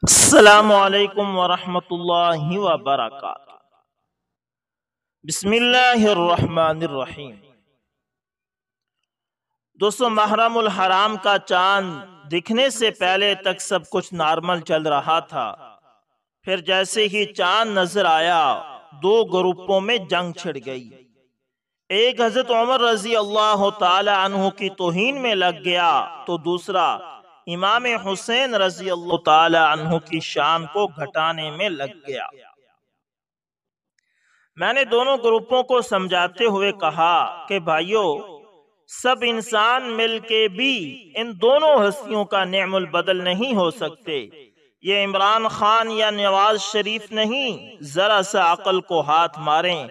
السلام علیکم ورحمۃ اللہ وبرکاتہ۔ بسم اللہ الرحمن الرحیم۔ دوستو، محرم الحرام کا چاند دکھنے سے پہلے تک سب کچھ نارمل چل رہا تھا۔ پھر جیسے ہی چاند نظر آیا، دو گروپوں میں جنگ چھڑ گئی۔ ایک حضرت عمر رضی اللہ تعالی عنہ کی توہین میں لگ گیا تو دوسرا امام حسین رضی اللہ تعالی عنہ کی شان کو گھٹانے میں لگ گیا۔ میں نے دونوں گروپوں کو سمجھاتے ہوئے کہا کہ بھائیو، سب انسان مل کے بھی ان دونوں ہستیوں کا نعم البدل نہیں ہو سکتے۔ یہ عمران خان یا نواز شریف نہیں، ذرا سا عقل کو ہاتھ ماریں۔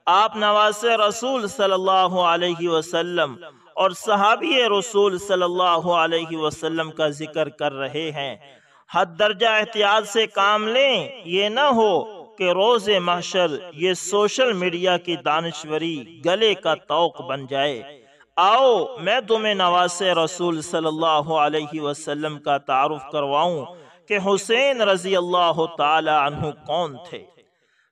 آپ نواز رسول صلی اللہ علیہ وسلم اور صحابی رسول صلی اللہ علیہ وسلم کا ذکر کر رہے ہیں۔ حد درجہ احتیاط سے کام لیں، یہ نہ ہو کہ روز محشر یہ سوشل میڈیا کی دانشوری گلے کا طوق بن جائے۔ آؤ میں تمہیں نواز رسول صلی اللہ علیہ وسلم کا تعارف کرواؤں کہ حسین رضی اللہ تعالی عنہ کون تھے۔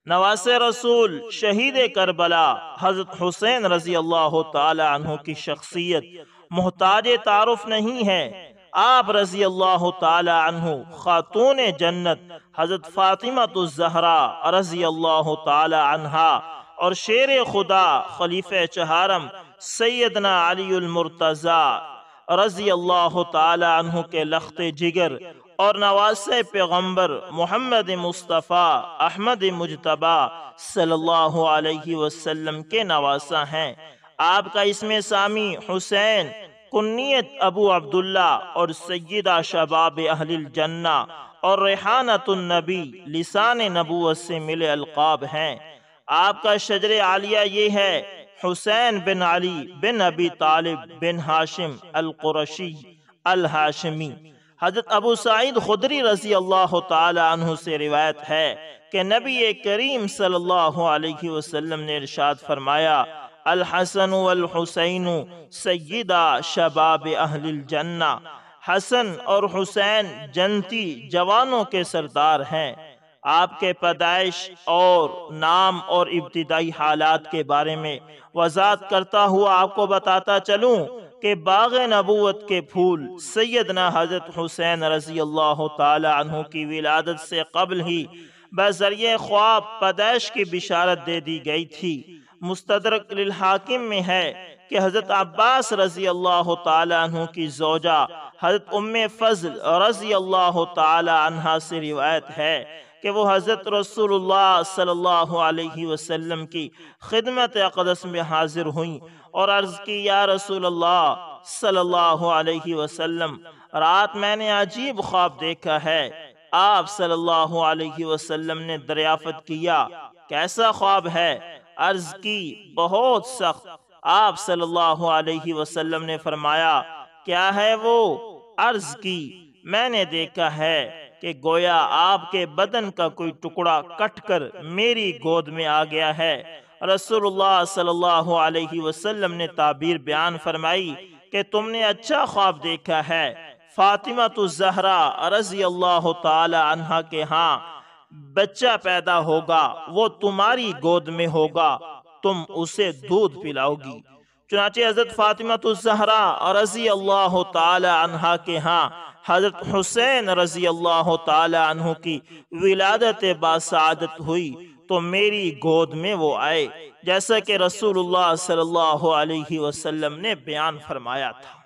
نواز رسول شہید کربلا حضرت حسین رضی اللہ تعالی عنہ کی شخصیت محتاج تعارف نہیں ہے۔ آپ رضی اللہ تعالی عنہ خاتون جنت حضرت فاطمہ الزہرا رضی اللہ تعالی عنہا اور شیر خدا خلیفہ چہارم سیدنا علی المرتضی رضی اللہ تعالی عنہ کے لخت جگر اور نواسہ پیغمبر محمد مصطفیٰ احمد مجتبی صلی اللہ علیہ وسلم کے نواسہ ہیں۔ آپ کا اسم سامی حسین، کنیت ابو عبداللہ اور سیدہ شباب اہل الجنہ اور ریحانۃ النبی لسان نبوت سے ملے القاب ہیں۔ آپ کا شجر عالیہ یہ ہے: حسین بن علی بن ابی طالب بن ہاشم القرشی الہاشمی۔ حضرت ابو سعید خدری رضی اللہ تعالی عنہ سے روایت ہے کہ نبی کریم صلی اللہ علیہ وسلم نے ارشاد فرمایا: الحسن والحسین سیدہ شباب اہل الجنہ۔ حسن اور حسین جنتی جوانوں کے سردار ہیں۔ آپ کے پیدائش اور نام اور ابتدائی حالات کے بارے میں وضاحت کرتا ہوا آپ کو بتاتا چلوں کہ باغ نبوت کے پھول سیدنا حضرت حسین رضی اللہ تعالی عنہ کی ولادت سے قبل ہی بذریعہ خواب پیدائش کی بشارت دے دی گئی تھی۔ مستدرک للحاکم میں ہے کہ حضرت عباس رضی اللہ تعالی عنہ کی زوجہ حضرت ام فضل رضی اللہ تعالی عنہ سے روایت ہے کہ وہ حضرت رسول اللہ صلی اللہ علیہ وسلم کی خدمت اقدس میں حاضر ہوئیں اور عرض کی: یا رسول اللہ صلی اللہ علیہ وسلم، رات میں نے عجیب خواب دیکھا ہے۔ آپ صلی اللہ علیہ وسلم نے دریافت کیا: کیسا خواب ہے؟ عرض کی: بہت سخت۔ آپ صلی اللہ علیہ وسلم نے فرمایا: کیا ہے وہ؟ عرض کی: میں نے دیکھا ہے کہ گویا آپ کے بدن کا کوئی ٹکڑا کٹ کر میری گود میں آ گیا ہے۔ رسول اللہ صلی اللہ علیہ وسلم نے تعبیر بیان فرمائی کہ تم نے اچھا خواب دیکھا ہے۔ فاطمہ الزہرا رضی اللہ تعالی عنہ کے ہاں بچہ پیدا ہوگا، وہ تمہاری گود میں ہوگا، تم اسے دودھ پلاؤ گی۔ چنانچہ حضرت فاطمہ الزہرا رضی اللہ تعالی عنہ کے ہاں حضرت حسین رضی اللہ تعالی عنہ کی ولادت باسعادت ہوئی تو میری گود میں وہ آئے، جیسا کہ رسول اللہ صلی اللہ علیہ وسلم نے بیان فرمایا تھا۔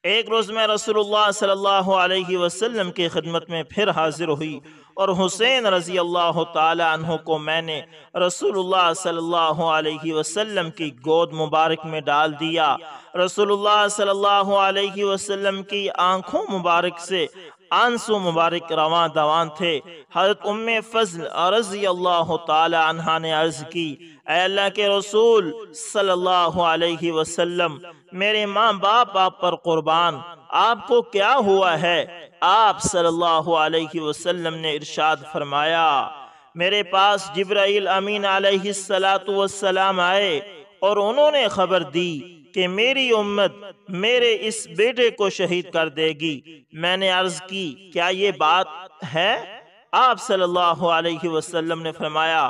ایک روز میں رسول اللہ صلی اللہ علیہ وسلم کی خدمت میں پھر حاضر ہوئی اور حسین رضی اللہ تعالی عنہ کو میں نے رسول اللہ صلی اللہ علیہ وسلم کی گود مبارک میں ڈال دیا۔ رسول اللہ صلی اللہ علیہ وسلم کی آنکھوں مبارک سے آنسو مبارک رواں دوان تھے۔ حضرت ام فضل رضی اللہ تعالی عنہ نے عرض کی: اے اللہ کے رسول صلی اللہ علیہ وسلم، میرے ماں باپ آپ پر قربان، آپ کو کیا ہوا ہے؟ آپ صلی اللہ علیہ وسلم نے ارشاد فرمایا: میرے پاس جبرائیل امین علیہ السلام آئے اور انہوں نے خبر دی کہ میری امت میرے اس بیٹے کو شہید کر دے گی۔ میں نے عرض کی کیا یہ بات ہے؟ آپ صلی اللہ علیہ وسلم نے فرمایا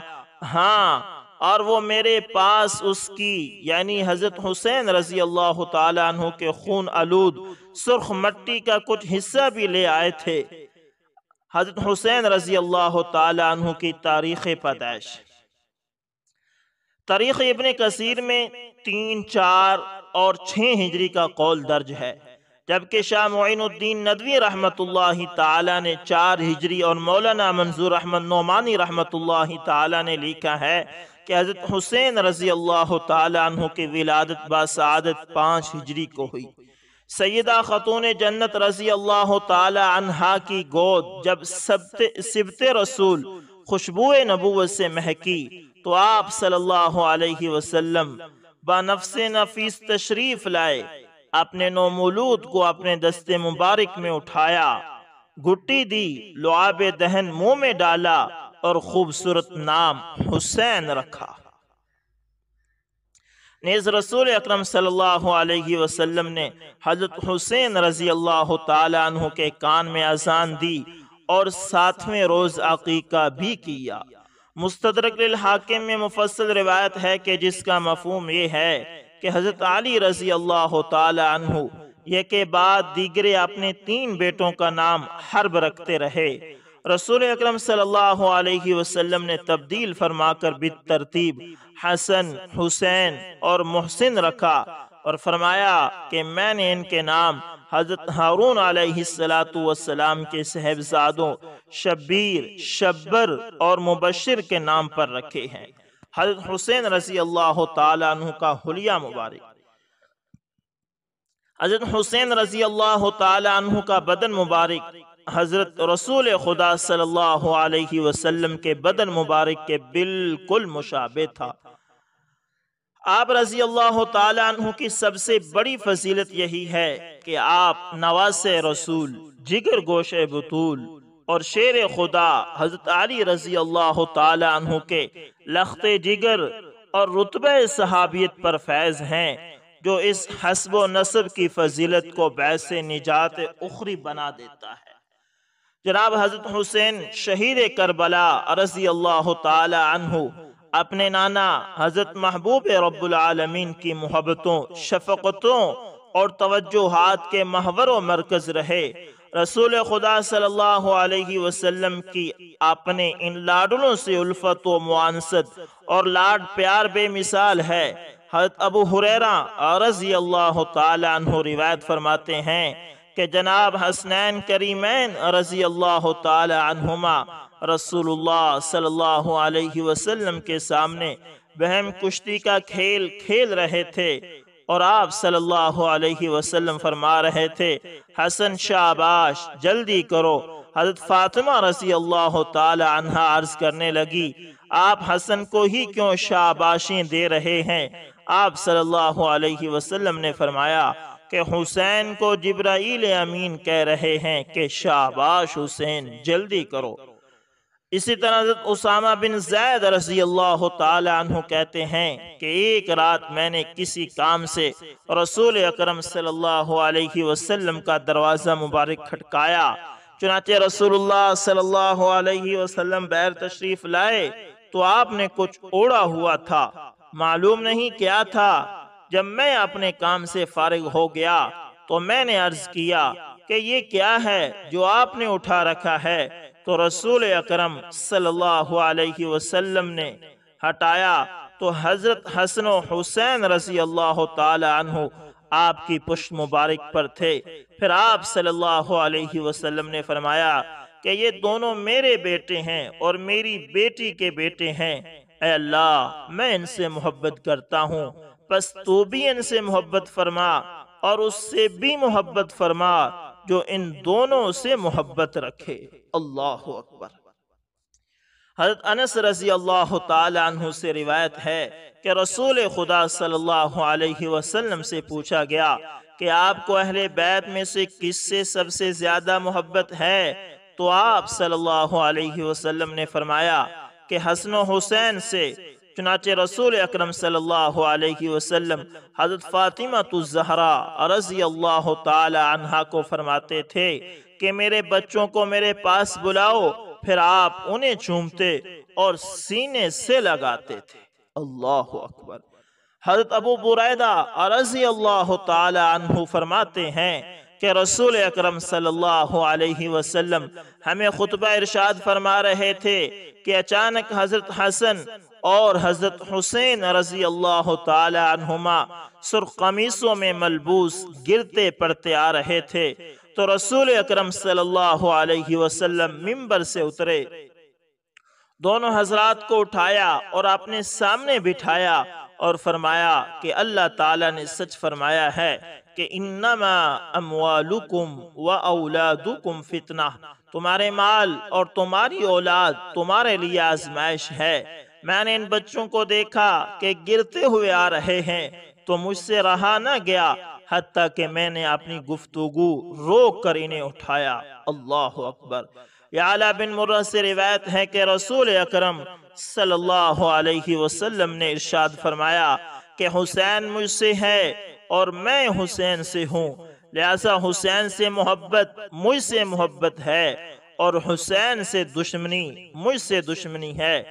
ہاں، اور وہ میرے پاس اس کی یعنی حضرت حسین رضی اللہ تعالی عنہ کے خون آلود سرخ مٹی کا کچھ حصہ بھی لے آئے تھے۔ حضرت حسین رضی اللہ تعالی عنہ کی تاریخ پیدائش۔ تاریخ ابن کثیر میں 3، 4 اور 6 ہجری کا قول درج ہے، جبکہ شاہ معین الدین ندوی رحمت اللہ تعالی نے 4 ہجری اور مولانا منظور احمد نعمانی رحمت اللہ تعالی نے لکھا ہے کہ حضرت حسین رضی اللہ تعالی عنہ کی ولادت باسعادت 5 ہجری کو ہوئی۔ سیدہ خاتون جنت رضی اللہ تعالی عنہا کی گود جب سبت رسول خوشبو نبوت سے مہکی تو آپ صلی اللہ علیہ وسلم بنفس نفیس تشریف لائے، اپنے نومولود کو اپنے دست مبارک میں اٹھایا، گھٹی دی، لعاب دہن منہ میں ڈالا اور خوبصورت نام حسین رکھا۔ نیز رسول اکرم صلی اللہ علیہ وسلم نے حضرت حسین رضی اللہ تعالی عنہ کے کان میں اذان دی اور 7ویں روز عقیقہ بھی کیا۔ مستدرک للحاکم میں مفصل روایت ہے کہ جس کا مفہوم یہ ہے کہ حضرت علی رضی اللہ تعالی عنہ یہ کے بعد دیگرے اپنے 3 بیٹوں کا نام حرب رکھتے رہے۔ رسول اکرم صلی اللہ علیہ وسلم نے تبدیل فرما کر بالترتیب حسن، حسین اور محسن رکھا اور فرمایا کہ میں نے ان کے نام حضرت ہارون علیہ السلام کے صاحبزادوں شبیر، شبر اور مبشر کے نام پر رکھے ہیں۔ حضرت حسین رضی اللہ تعالی عنہ کا حلیہ مبارک۔ حضرت حسین رضی اللہ تعالی عنہ کا بدن مبارک حضرت رسول خدا صلی اللہ علیہ وسلم کے بدن مبارک کے بالکل مشابہ تھا۔ آپ رضی اللہ تعالی عنہ کی سب سے بڑی فضیلت یہی ہے کہ آپ نواسے رسول، جگر گوشے بطول اور شیر خدا حضرت علی رضی اللہ تعالی عنہ کے لخت جگر اور رتبہ صحابیت پر فیض ہیں، جو اس حسب و نسب کی فضیلت کو باعث نجات اخری بنا دیتا ہے۔ جناب حضرت حسین شہید کربلا رضی اللہ تعالی عنہ اپنے نانا حضرت محبوب رب العالمین کی محبتوں، شفقتوں اور توجہات کے محور و مرکز رہے۔ رسول خدا صلی اللہ علیہ وسلم کی اپنے ان لاڈلوں سے الفت و معانست اور لاڈ پیار بے مثال ہے۔ حضرت ابو ہریرہ رضی اللہ تعالی عنہ روایت فرماتے ہیں کہ جناب حسنین کریمین رضی اللہ تعالی عنہما رسول اللہ صلی اللہ علیہ وسلم کے سامنے بہم کشتی کا کھیل کھیل رہے تھے اور آپ صلی اللہ علیہ وسلم فرما رہے تھے حسن شاباش جلدی کرو۔ حضرت فاطمہ رضی اللہ تعالی عنہا عرض کرنے لگی آپ حسن کو ہی کیوں شاباشیں دے رہے ہیں؟ آپ صلی اللہ علیہ وسلم نے فرمایا کہ حسین کو جبرائیل امین کہہ رہے ہیں کہ شاباش حسین جلدی کرو۔ اسی طرح حضرت اسامہ بن زید رضی اللہ تعالی عنہ کہتے ہیں کہ ایک رات میں نے کسی کام سے رسول اکرم صلی اللہ علیہ وسلم کا دروازہ مبارک کھٹکایا، چنانچہ رسول اللہ صلی اللہ علیہ وسلم بہر تشریف لائے تو آپ نے کچھ اوڑا ہوا تھا، معلوم نہیں کیا تھا۔ جب میں اپنے کام سے فارغ ہو گیا تو میں نے عرض کیا کہ یہ کیا ہے جو آپ نے اٹھا رکھا ہے؟ تو رسول اکرم صلی اللہ علیہ وسلم نے ہٹایا تو حضرت حسن و حسین رضی اللہ تعالی عنہ آپ کی پشت مبارک پر تھے۔ پھر آپ صلی اللہ علیہ وسلم نے فرمایا کہ یہ دونوں میرے بیٹے ہیں اور میری بیٹی کے بیٹے ہیں۔ اے اللہ میں ان سے محبت کرتا ہوں، بس تو بھی ان سے محبت فرما اور اس سے بھی محبت فرما جو ان دونوں سے محبت رکھے۔ اللہ اکبر۔ حضرت انس رضی اللہ تعالی عنہ سے روایت ہے کہ رسول خدا صلی اللہ علیہ وسلم سے پوچھا گیا کہ آپ کو اہل بیت میں سے کس سے سب سے زیادہ محبت ہے؟ تو آپ صلی اللہ علیہ وسلم نے فرمایا کہ حسن و حسین سے، چنانچہ رسول اکرم صلی اللہ علیہ وسلم حضرت فاطمہ الزہرا رضی اللہ تعالی عنہا کو فرماتے تھے کہ میرے بچوں کو میرے پاس بلاؤ، پھر آپ انہیں چومتے اور سینے سے لگاتے تھے۔ اللہ اکبر۔ حضرت ابو بریدہ رضی اللہ تعالی عنہ فرماتے ہیں کہ رسول اکرم صلی اللہ علیہ وسلم ہمیں خطبہ ارشاد فرما رہے تھے کہ اچانک حضرت حسن اور حضرت حسین رضی اللہ تعالی عنہما سرخ قمیصوں میں ملبوس گرتے پڑتے آ رہے تھے، تو رسول اکرم صلی اللہ علیہ وسلم منبر سے اترے، دونوں حضرات کو اٹھایا اور اپنے سامنے بٹھایا اور فرمایا کہ اللہ تعالیٰ نے سچ فرمایا ہے کہ انما اموالکم و اولادکم فتنہ، تمہارے مال اور تمہاری اولاد تمہارے لیے آزمائش ہے۔ میں نے ان بچوں کو دیکھا کہ گرتے ہوئے آ رہے ہیں تو مجھ سے رہا نہ گیا، حتیٰ کہ میں نے اپنی گفتگو روک کر انہیں اٹھایا۔ اللہ اکبر۔ یعلا بن مرہ سے روایت ہے کہ رسول اکرم صلی اللہ علیہ وسلم نے ارشاد فرمایا کہ حسین مجھ سے ہے اور میں حسین سے ہوں، لہذا حسین سے محبت مجھ سے محبت ہے اور حسین سے دشمنی مجھ سے دشمنی ہے۔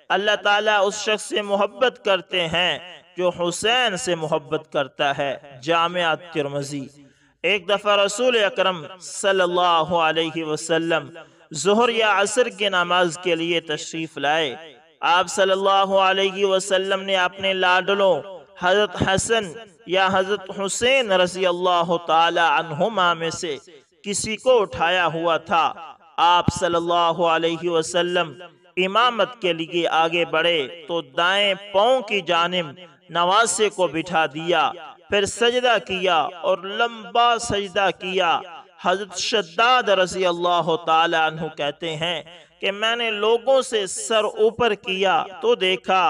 اللہ تعالیٰ اس شخص سے محبت کرتے ہیں جو حسین سے محبت کرتا ہے۔ جامع ترمذی۔ ایک دفعہ رسول اکرم صلی اللہ علیہ وسلم ظہر یا عصر کی نماز کے لیے تشریف لائے۔ آپ صلی اللہ علیہ وسلم نے اپنے لاڈلوں حضرت حسن یا حضرت حسین رضی اللہ تعالی عنہما میں سے کسی کو اٹھایا ہوا تھا۔ آپ صلی اللہ علیہ وسلم امامت کے لیے آگے بڑھے تو دائیں پاؤں کی جانب نواسے کو بٹھا دیا، پھر سجدہ کیا اور لمبا سجدہ کیا۔ حضرت شداد رضی اللہ تعالی عنہ کہتے ہیں کہ میں نے لوگوں سے سر اوپر کیا تو دیکھا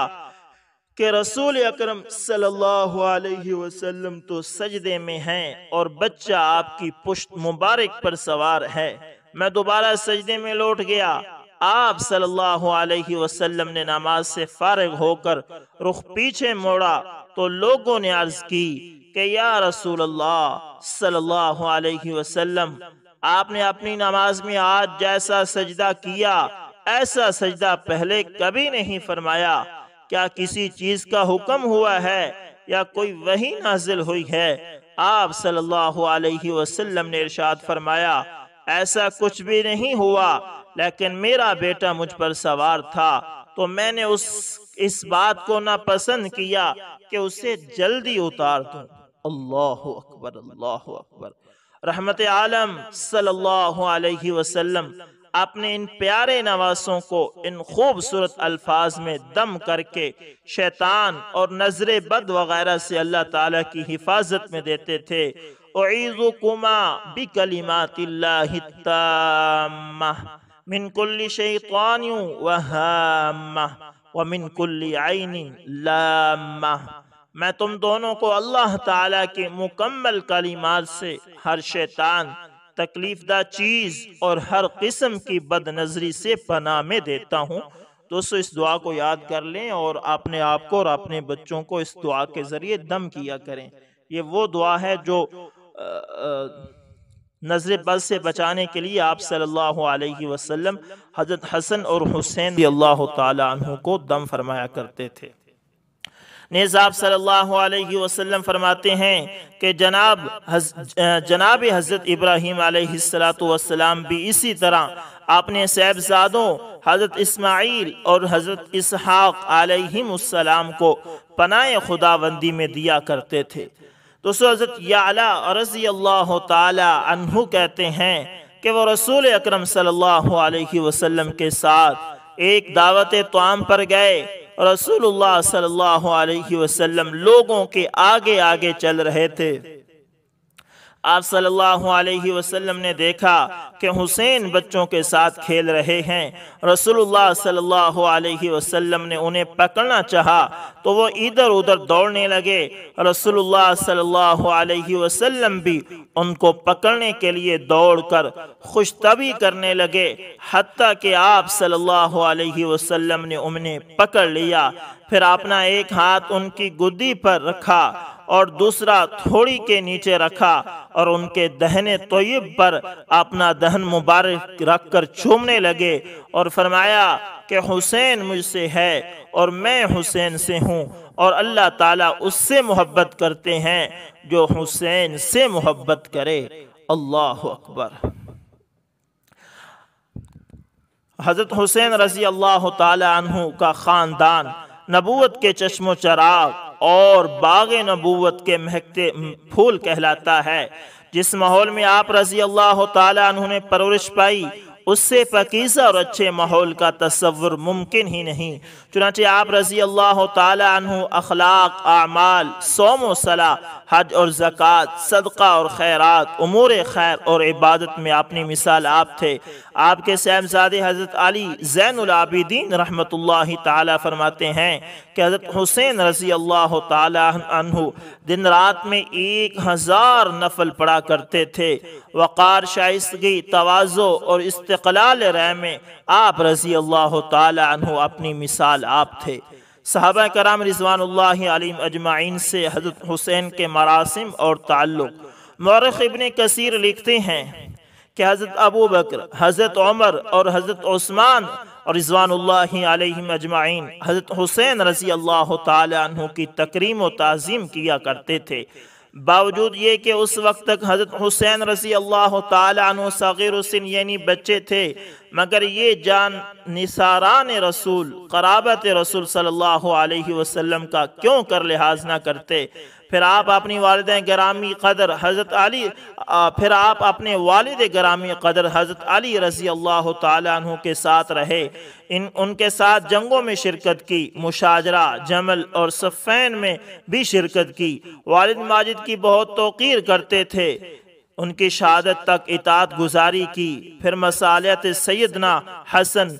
کہ رسول اکرم صلی اللہ علیہ وسلم تو سجدے میں ہیں اور بچہ آپ کی پشت مبارک پر سوار ہے۔ میں دوبارہ سجدے میں لوٹ گیا۔ آپ صلی اللہ علیہ وسلم نے نماز سے فارغ ہو کر رخ پیچھے موڑا تو لوگوں نے عرض کی کہ یا رسول اللہ صلی اللہ علیہ وسلم، آپ نے اپنی نماز میں آج جیسا سجدہ کیا ایسا سجدہ پہلے کبھی نہیں فرمایا، کیا کسی چیز کا حکم ہوا ہے یا کوئی وحی نازل ہوئی ہے؟ آپ صلی اللہ علیہ وسلم نے ارشاد فرمایا ایسا کچھ بھی نہیں ہوا، لیکن میرا بیٹا مجھ پر سوار تھا تو میں نے اس بات کو ناپسند کیا کہ اسے جلدی اتار دوں۔ اللہ اکبر، اللہ اکبر۔ رحمت عالم صلی اللہ علیہ وسلم اپنے ان پیارے نواسوں کو ان خوبصورت الفاظ میں دم کر کے شیطان اور نظر بد وغیرہ سے اللہ تعالیٰ کی حفاظت میں دیتے تھے۔ اعیذکما بکلمات اللہ التامہ من کل شیطان وہامہ ومن کل عین لامہ۔ میں تم دونوں کو اللہ تعالیٰ کے مکمل کلمات سے ہر شیطان، تکلیف دہ چیز اور ہر قسم کی بد نظری سے پناہ میں دیتا ہوں۔ دوستو اس دعا کو یاد کر لیں اور اپنے آپ کو اور اپنے بچوں کو اس دعا کے ذریعے دم کیا کریں۔ یہ وہ دعا ہے جو نظر بد سے بچانے کے لیے آپ صلی اللہ علیہ وسلم حضرت حسن اور حسین رضی اللہ تعالی عنہ کو دم فرمایا کرتے تھے۔ نیز آپ صلی اللہ علیہ وسلم فرماتے ہیں کہ جناب حضرت ابراہیم علیہ السلام بھی اسی طرح اپنے صاحبزادوں حضرت اسماعیل اور حضرت اسحاق علیہ السلام کو پناہ خداوندی میں دیا کرتے تھے۔ دوستو حضرت یعلا رضی اللہ تعالی عنہ کہتے ہیں کہ وہ رسول اکرم صلی اللہ علیہ وسلم کے ساتھ ایک دعوت طعام پر گئے۔ رسول اللہ صلی اللہ علیہ وسلم لوگوں کے آگے آگے چل رہے تھے۔ آپ صلی اللہ علیہ وسلم نے دیکھا کہ حسین بچوں کے ساتھ کھیل رہے ہیں۔ رسول اللہ صلی اللہ علیہ وسلم نے انہیں پکڑنا چاہا تو وہ ادھر ادھر دوڑنے لگے۔ رسول اللہ صلی اللہ علیہ وسلم بھی ان کو پکڑنے کے لیے دوڑ کر خوش طبعی کرنے لگے، حتیٰ کہ آپ صلی اللہ علیہ وسلم نے انہیں پکڑ لیا، پھر اپنا ایک ہاتھ ان کی گدی پر رکھا اور دوسرا تھوڑی کے نیچے رکھا اور ان کے دہن طیب پر اپنا دہن مبارک رکھ کر چومنے لگے اور فرمایا کہ حسین مجھ سے ہے اور میں حسین سے ہوں، اور اللہ تعالیٰ اس سے محبت کرتے ہیں جو حسین سے محبت کرے۔ اللہ اکبر۔ حضرت حسین رضی اللہ تعالی عنہ کا خاندان نبوت کے چشم و چراغ اور باغ نبوت کے مہکتے پھول کہلاتا ہے۔ جس ماحول میں آپ رضی اللہ تعالی عنہ نے پرورش پائی، اس سے پاکیزہ اور اچھے ماحول کا تصور ممکن ہی نہیں۔ چنانچہ آپ رضی اللہ تعالی عنہ اخلاق، اعمال، صوم و صلاح، حج اور زکوٰۃ، صدقہ اور خیرات، امور خیر اور عبادت میں اپنی مثال آپ تھے۔ آپ کے صاحبزادے حضرت علی زین العابدین رحمۃ اللہ تعالی فرماتے ہیں کہ حضرت حسین رضی اللہ تعالی عنہ دن رات میں 1000 نفل پڑھا کرتے تھے۔ وقار، شائستگی، تواضع اور استقلال رائے میں آپ رضی اللہ تعالی عنہ اپنی مثال آپ تھے۔ صحابہ کرام رضوان اللہ علیہم اجمعین سے حضرت حسین کے مراسم اور تعلق، مورخ ابن کثیر لکھتے ہیں کہ حضرت ابو بکر، حضرت عمر اور حضرت عثمان رضوان اللہ علیہم اجمعین حضرت حسین رضی اللہ تعالی عنہ کی تکریم و تعظیم کیا کرتے تھے۔ باوجود یہ کہ اس وقت تک حضرت حسین رضی اللہ تعالی عنہ صغیر السن یعنی بچے تھے، مگر یہ جان نثاران رسول، قرابت رسول صلی اللہ علیہ وسلم کا کیوں کر لحاظ نہ کرتے؟ پھر آپ اپنی والدین گرامی قدر حضرت علی رضی اللہ تعالی عنہ کے ساتھ رہے، ان کے ساتھ جنگوں میں شرکت کی، مشاجرہ، جمل اور صفین میں بھی شرکت کی۔ والد ماجد کی بہت توقیر کرتے تھے، ان کی شہادت تک اطاعت گزاری کی۔ پھر مصالحت سیدنا حسن،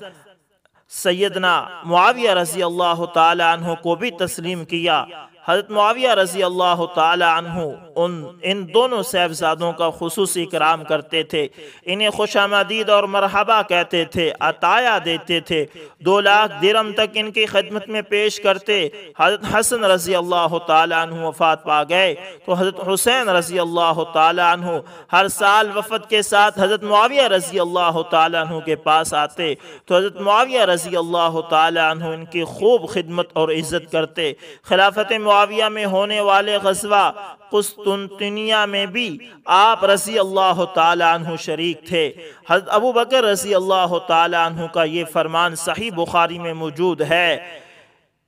سیدنا معاویہ رضی اللہ تعالی عنہ کو بھی تسلیم کیا۔ حضرت معاویہ رضی اللہ تعالی عنہ ان دونوں صاحبزادوں کا خصوصی اکرام کرتے تھے، انہیں خوش آمدید اور مرحبا کہتے تھے، عطایا دیتے تھے، 2 لاکھ درہم تک ان کی خدمت میں پیش کرتے۔ حضرت حسن رضی اللہ تعالی عنہ وفات پا گئے تو حضرت حسین رضی اللہ تعالی عنہ ہر سال وفد کے ساتھ حضرت معاویہ رضی اللہ تعالی عنہ کے پاس آتے تو حضرت معاویہ رضی اللہ تعالی عنہ ان کی خوب خدمت اور عزت کرتے۔ خلافت معاویہ میں ہونے والے غزوہ قسطنطنیہ میں بھی آپ رضی اللہ تعالی عنہ شریک تھے۔ حضرت ابو بکر رضی اللہ تعالی عنہ کا یہ فرمان صحیح بخاری میں موجود ہے،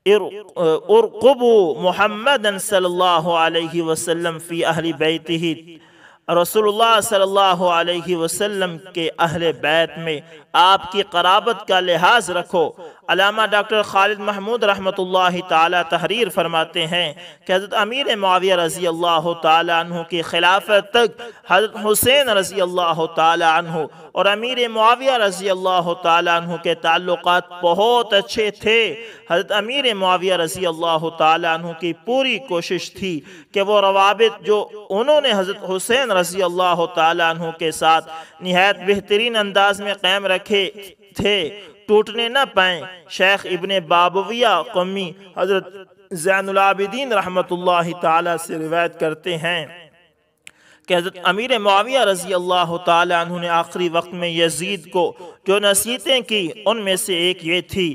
ارقبوا محمدا صلی اللہ علیہ وسلم فی اہل بیتہ، رسول اللہ صلی اللہ علیہ وسلم کے اہل بیت میں آپ کی قرابت کا لحاظ رکھو۔ علامہ ڈاکٹر خالد محمود رحمۃ اللہ تعالی تحریر فرماتے ہیں کہ حضرت امیر معاویہ رضی اللہ تعالی عنہ کی خلافت تک حضرت حسین رضی اللہ تعالی عنہ اور امیر معاویہ رضی اللہ تعالی عنہ کے تعلقات بہت اچھے تھے۔ حضرت امیر معاویہ رضی اللہ تعالی عنہ کی پوری کوشش تھی کہ وہ روابط جو انہوں نے حضرت حسین رضی اللہ تعالی عنہ کے ساتھ نہایت بہترین انداز میں قائم رکھے تھے، ٹوٹنے نہ پائیں۔ شیخ ابن بابویہ قمی حضرت زین العابدین رحمت اللہ تعالی سے روایت کرتے ہیں کہ حضرت امیر معاویہ رضی اللہ تعالی عنہ نے آخری وقت میں یزید کو جو نصیحتیں کی ان میں سے ایک یہ تھی،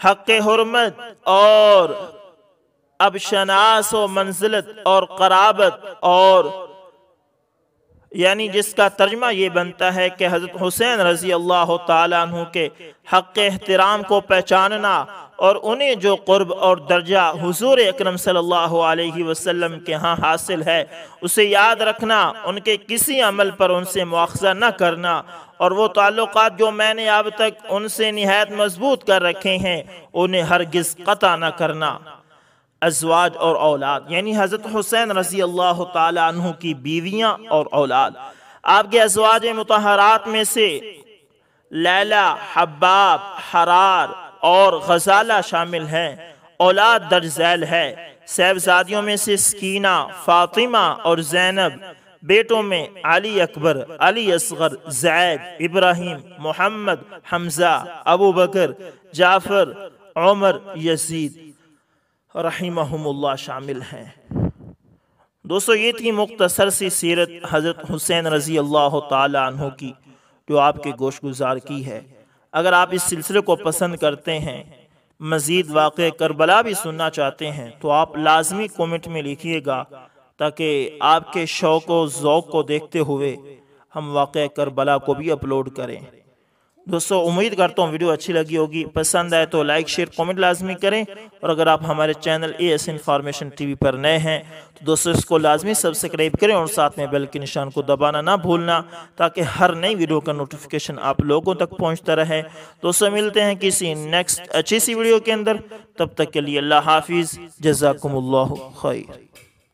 حق حرمت اور اب شناس و منزلت اور قرابت، اور یعنی جس کا ترجمہ یہ بنتا ہے کہ حضرت حسین رضی اللہ تعالی عنہ کے حق احترام کو پہچاننا اور انہیں جو قرب اور درجہ حضور اکرم صلی اللہ علیہ وسلم کے ہاں حاصل ہے اسے یاد رکھنا، ان کے کسی عمل پر ان سے مواخذہ نہ کرنا، اور وہ تعلقات جو میں نے اب تک ان سے نہایت مضبوط کر رکھے ہیں انہیں ہرگز قطع نہ کرنا۔ ازواج اور اولاد، یعنی حضرت حسین رضی اللہ تعالی عنہ کی بیویاں اور اولاد، آپ کے ازواج مطہرات میں سے لیلہ، حباب، حرار اور غزالہ شامل ہیں۔ اولاد درج ذیل ہے، صاحبزادیوں میں سے سکینہ، فاطمہ اور زینب، بیٹوں میں علی اکبر، علی اصغر، زید، ابراہیم، محمد، حمزہ، ابو بکر، جعفر، عمر، یزید۔ رحمہم اللہ شامل ہیں۔ دوستو یہ تھی مختصر سی سیرت حضرت حسین رضی اللہ تعالی عنہ کی جو آپ کے گوش گزار کی ہے۔ اگر آپ اس سلسلے کو پسند کرتے ہیں، مزید واقع کربلا بھی سننا چاہتے ہیں، تو آپ لازمی کومنٹ میں لکھیے گا تاکہ آپ کے شوق و ذوق کو دیکھتے ہوئے ہم واقع کربلا کو بھی اپلوڈ کریں۔ دوستو امید کرتا ہوں ویڈیو اچھی لگی ہوگی، پسند آئے تو لائک شیئر کومنٹ لازمی کریں، اور اگر آپ ہمارے چینل AS انفارمیشن TV پر نئے ہیں تو دوستو اس کو لازمی سبسکرائب کریں اور ساتھ میں بیل کے نشان کو دبانا نہ بھولنا تاکہ ہر نئی ویڈیو کا نوٹیفیکیشن آپ لوگوں تک پہنچتا رہے۔ دوستو ملتے ہیں کسی نیکسٹ اچھی سی ویڈیو کے اندر، تب تک کے لیے اللہ حافظ، جزاکم اللہ خیر۔